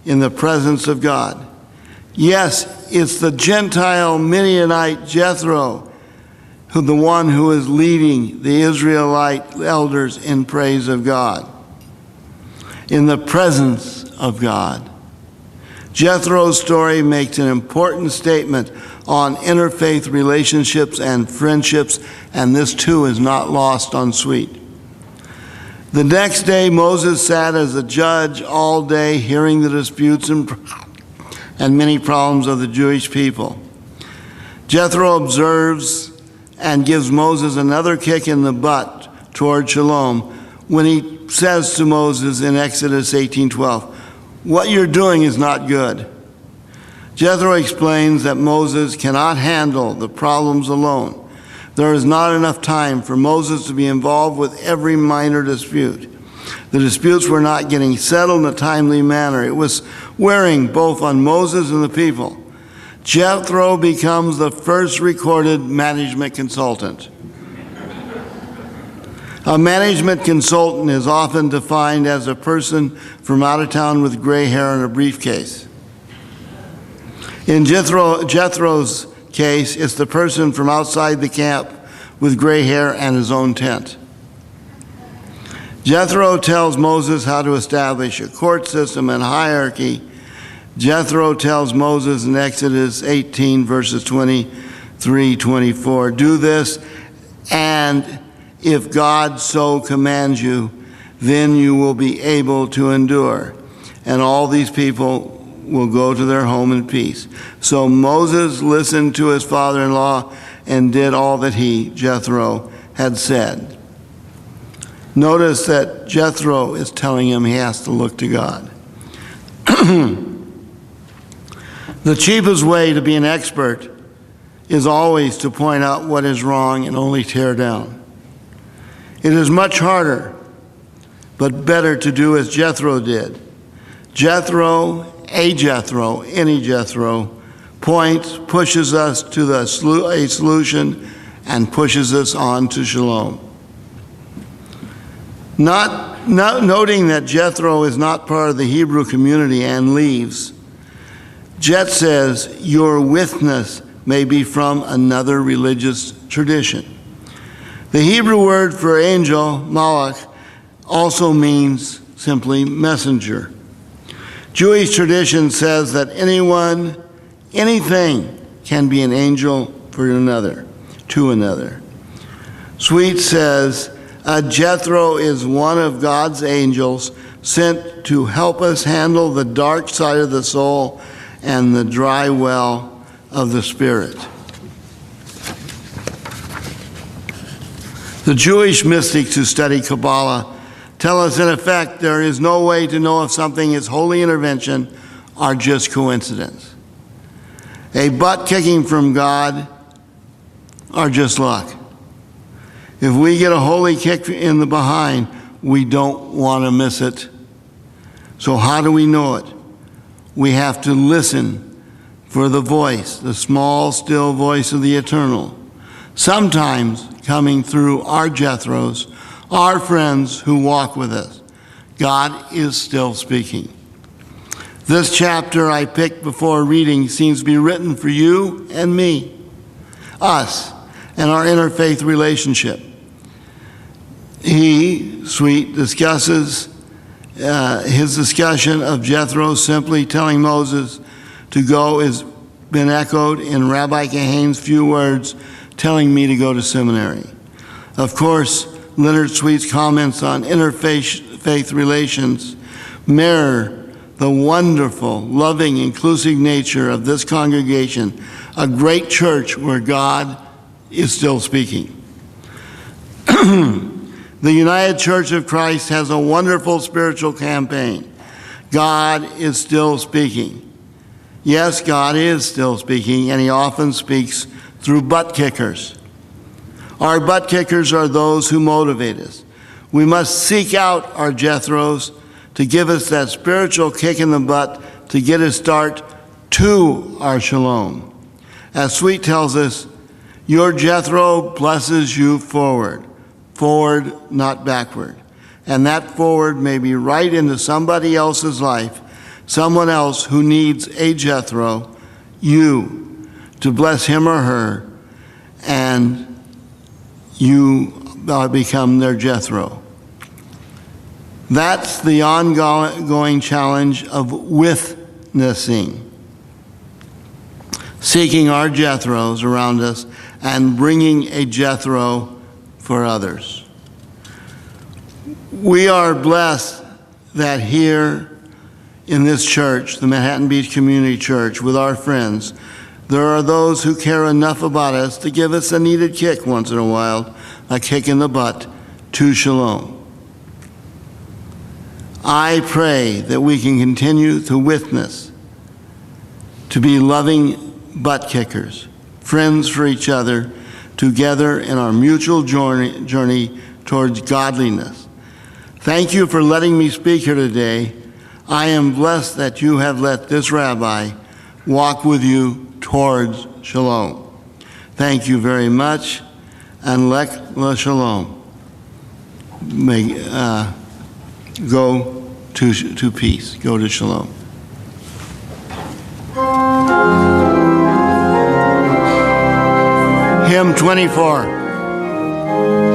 in the presence of God. Yes, it's the Gentile Midianite Jethro, the one who is leading the Israelite elders in praise of God, in the presence of God. Jethro's story makes an important statement on interfaith relationships and friendships, and this too is not lost on Sweet. The next day, Moses sat as a judge all day, hearing the disputes and many problems of the Jewish people. Jethro observes and gives Moses another kick in the butt toward shalom when he says to Moses in Exodus 18:12, "What you're doing is not good." Jethro explains that Moses cannot handle the problems alone. There is not enough time for Moses to be involved with every minor dispute. The disputes were not getting settled in a timely manner. It was wearing both on Moses and the people. Jethro becomes the first recorded management consultant. A management consultant is often defined as a person from out of town with gray hair and a briefcase. In Jethro's case, it's the person from outside the camp with gray hair and his own tent. Jethro tells Moses how to establish a court system and hierarchy. Jethro tells Moses in Exodus 18, verses 23-24, "Do this, and if God so commands you, then you will be able to endure, and all these people will go to their home in peace." So Moses listened to his father-in-law and did all that he, Jethro, had said. Notice that Jethro is telling him he has to look to God. The cheapest way to be an expert is always to point out what is wrong and only tear down. It is much harder, but better to do as Jethro did. Any Jethro, points, pushes us to a solution, and pushes us on to shalom. Not noting that Jethro is not part of the Hebrew community and leaves, Jet says, "Your witness may be from another religious tradition." The Hebrew word for angel, malach, also means simply messenger. Jewish tradition says that anything can be an angel for another, to another. Sweet says, Jethro is one of God's angels sent to help us handle the dark side of the soul and the dry well of the spirit. The Jewish mystics who study Kabbalah tell us, in effect, there is no way to know if something is holy intervention or just coincidence. A butt kicking from God or just luck. If we get a holy kick in the behind, we don't want to miss it. So how do we know it? We have to listen for the voice, the small, still voice of the eternal, sometimes coming through our Jethros, our friends who walk with us. God is still speaking. This chapter I picked before reading seems to be written for you and me, us, and our interfaith relationship. He, Sweet, discusses his discussion of Jethro simply telling Moses to go has been echoed in Rabbi Kahane's few words, telling me to go to seminary. Of course, Leonard Sweet's comments on interfaith relations mirror the wonderful, loving, inclusive nature of this congregation, a great church where God is still speaking. The United Church of Christ has a wonderful spiritual campaign. God is still speaking. Yes, God is still speaking, and he often speaks through butt kickers. Our butt kickers are those who motivate us. We must seek out our Jethros to give us that spiritual kick in the butt to get us start to our shalom. As Sweet tells us, your Jethro blesses you forward, not backward. And that forward may be right into somebody else's life someone else who needs a Jethro, you, to bless him or her, and you become their Jethro. That's the ongoing challenge of witnessing, seeking our Jethros around us and bringing a Jethro for others. We are blessed that here in this church, the Manhattan Beach Community Church, with our friends, there are those who care enough about us to give us a needed kick once in a while, a kick in the butt to shalom. I pray that we can continue to witness, to be loving butt kickers, friends for each other, together in our mutual journey towards godliness. Thank you for letting me speak here today. I am blessed that you have let this rabbi walk with you towards shalom. Thank you very much, and lek la shalom. May go to peace. Go to shalom. Hymn 24.